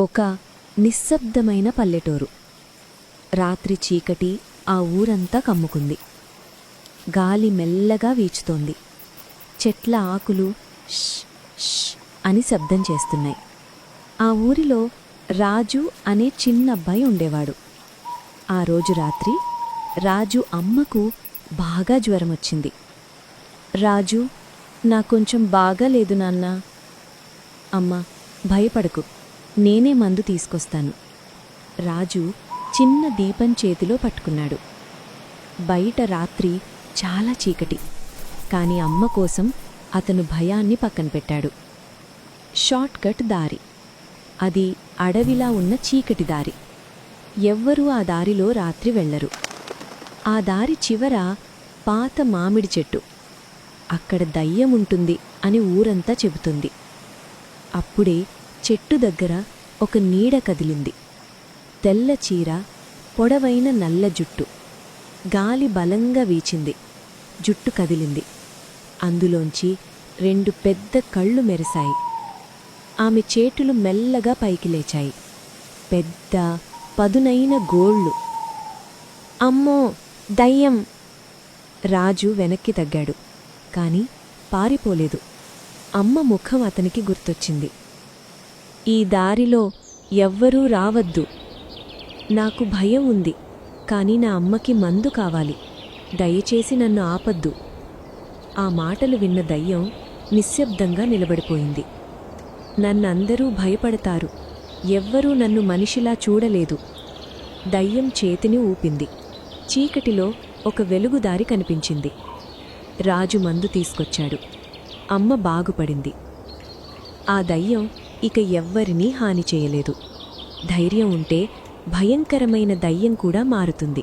ఒక నిశ్శబ్దమైన పల్లెటూరు. రాత్రి చీకటి ఆ ఊరంతా కమ్ముకుంది. గాలి మెల్లగా వీచుతోంది. చెట్ల ఆకులు ష్ ష్ అని శబ్దం చేస్తున్నాయి. ఆ ఊరిలో రాజు అనే చిన్నబ్బాయి ఉండేవాడు. ఆ రోజు రాత్రి రాజు అమ్మకు బాగా జ్వరమొచ్చింది. రాజు, నాకొంచెం బాగాలేదు నాన్నా. అమ్మా, భయపడకు, నేనే మందు తీసుకొస్తాను. రాజు చిన్న దీపం చేతిలో పట్టుకున్నాడు. బయట రాత్రి చాలా చీకటి, కాని అమ్మ కోసం అతను భయాన్ని పక్కన పెట్టాడు. షార్ట్కట్ దారి. అది అడవిలా ఉన్న చీకటి దారి. ఎవ్వరూ ఆ దారిలో రాత్రి వెళ్లరు. ఆ దారి చివర పాత మామిడి చెట్టు. అక్కడ దయ్యముంటుంది అని ఊరంతా చెబుతుంది. అప్పుడే చెట్టు దగ్గర ఒక నీడ కదిలింది. తెల్ల చీర, పొడవైన నల్ల జుట్టు. గాలి బలంగా వీచింది. జుట్టు కదిలింది. అందులోంచి 2 పెద్ద కళ్ళు మెరిశాయి. ఆమె చేతులు మెల్లగా పైకి లేచాయి. పెద్ద పదునైన గోళ్ళు. అమ్మో, దయ్యం! రాజు వెనక్కి తగ్గాడు, కాని పారిపోలేదు. అమ్మ ముఖం అతనికి గుర్తొచ్చింది. ఈ దారిలో ఎవ్వరూ రావద్దు. నాకు భయం ఉంది, కాని నా అమ్మకి మందు కావాలి. దయచేసి నన్ను ఆపద్దు. ఆ మాటలు విన్న దయ్యం నిశ్శబ్దంగా నిలబడిపోయింది. నన్నందరూ భయపడతారు, ఎవ్వరూ నన్ను మనిషిలా చూడలేదు. దయ్యం చేతిని ఊపింది. చీకటిలో ఒక వెలుగుదారి కనిపించింది. రాజు మందు తీసుకొచ్చాడు. అమ్మ బాగుపడింది. ఆ దయ్యం ఇక ఎవ్వరినీ హాని చేయలేదు. ధైర్యం ఉంటే భయంకరమైన దయ్యం కూడా మారుతుంది.